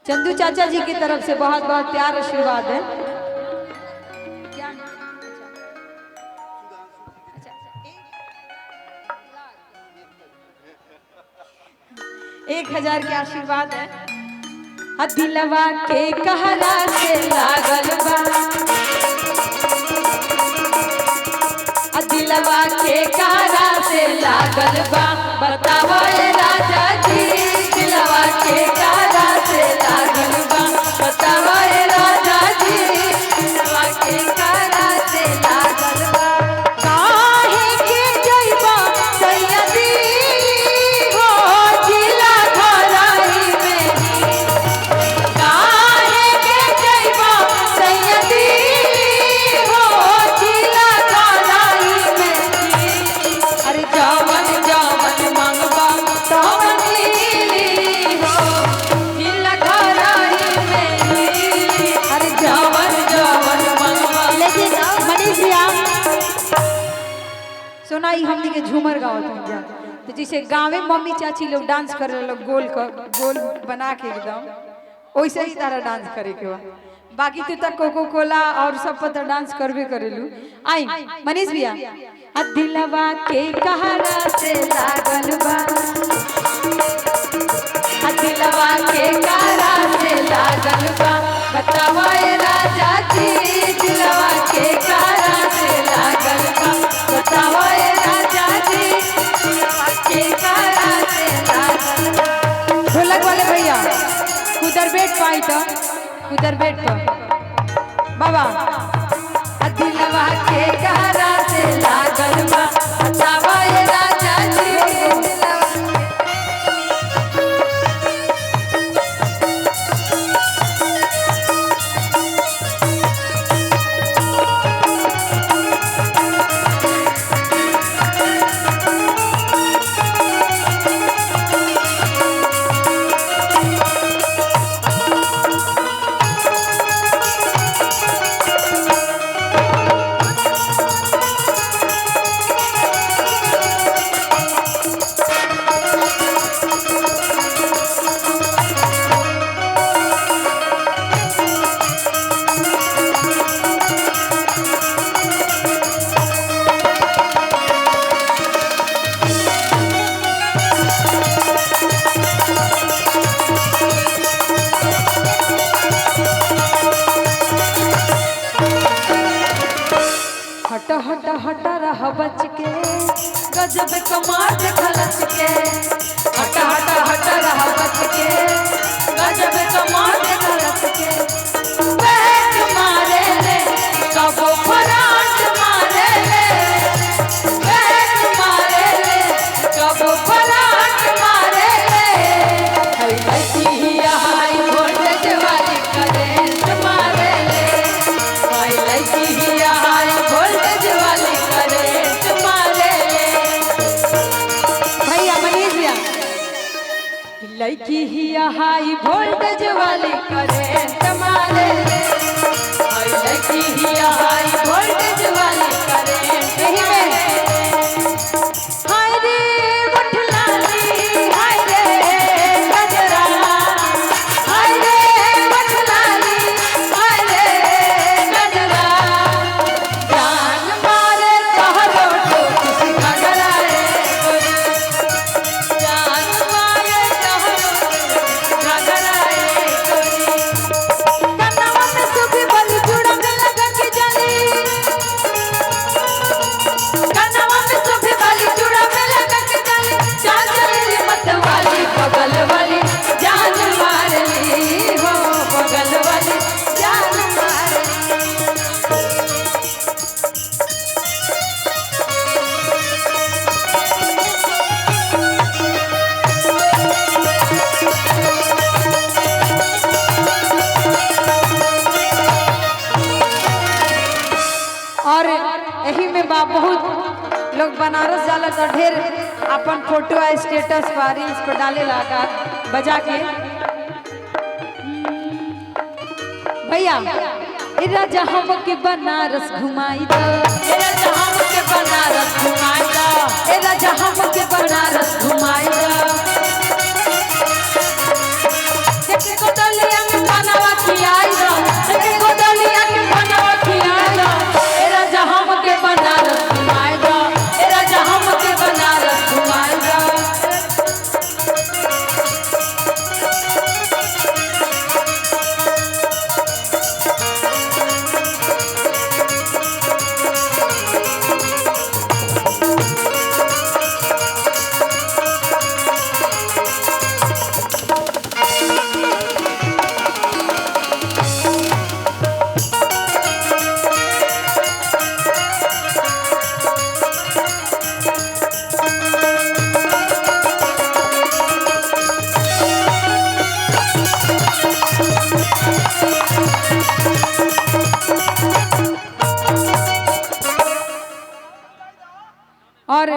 चंदू चाचा जी की तरफ से बहुत बहुत प्यार आशीर्वाद है। 1000 के आशीर्वाद है। दिलवा के कहरा से लागल बा, दिलवा के कहरा से लागल बा, बतावा राजा जी दिलवा के कहरा से लागल बा, बतावा राजा जी दिलवा के कहरा से लागल बा। काहे के जइबा सैयदी हो जिला घराई में, काहे के जइबा सैयदी हो जिला घराई में। अरे जवन जवन मंगबा तवन मिली हो जिला घराई में। अरे जवन जवन मंगबा। लेकिन मनीष भैया सुना ही हमनी के झूमर गावत हो जा, तो जैसे गाँव में मम्मी चाची लोग डांस करे लोग गोल बना के एकदम वैसे ही तारा डांस करे के बा। बाकी तू तक कोको कोला और सब पर तो डांस करबे करेलू। आई मनीष भैया दिलवा के कहरा से लागल बा, दिलवा के कहरा से लागल बा, बतावा राजा जी दिलवा के कहरा से लागल बा, बतावा राजा जी दिलवा के कहरा से लागल बा। ढोलक वाले भैया कुदर बैठ पाई तो कुदर बैठ पर बाबा दिलवा के कहरा से लागल बा, बतावा राजा जी हट हट हट रह बच के गजब कमाल खलच के, हट हट हट रह बच के गजब कमाल खलच के। बैठ मारे ले कबो फराट मारे ले, बैठ मारे ले कबो फराट मारे ले। हरी लड़की हाई वोल्टेज वाली करेंट मारे ले, हरी लड़की हाई वोल्टेज वाली करेंट मारे ले। भैया मनीष भैया लड़की ही हाई वोल्टेज वाली करेंट मारे ले, लड़की ही हाई वोल्टेज वाली करेंट ही में। हाय रे मुठ लाली हाय रे गजरा, हाय रे मुठ लाली हाय रे गजरा। जान मारे तोहरो टोपी घगरा रे गोरी, जान मारे तोहरो घगरा रे गोरी। कनवा में सुबह बलि जुड़ा में लगा के जाली, कनवा में सुबह बलि जुड़ा में लगा के जाली। चाल चली मत वाली बगल वाली जान मार ली हो, बगल वाली जान मार ली। और यही में बा बहुत लोग बनारस जाला तो ढेर अपन फोटो स्टेटस पर रील्स पर डाले लगा बजा के। भैया ए राजा हम के बनारस घुमाई दो, ए राजा हम के बनारस घुमाई दो, ए राजा हम के बनारस घुमाई दो। देख को डलिया और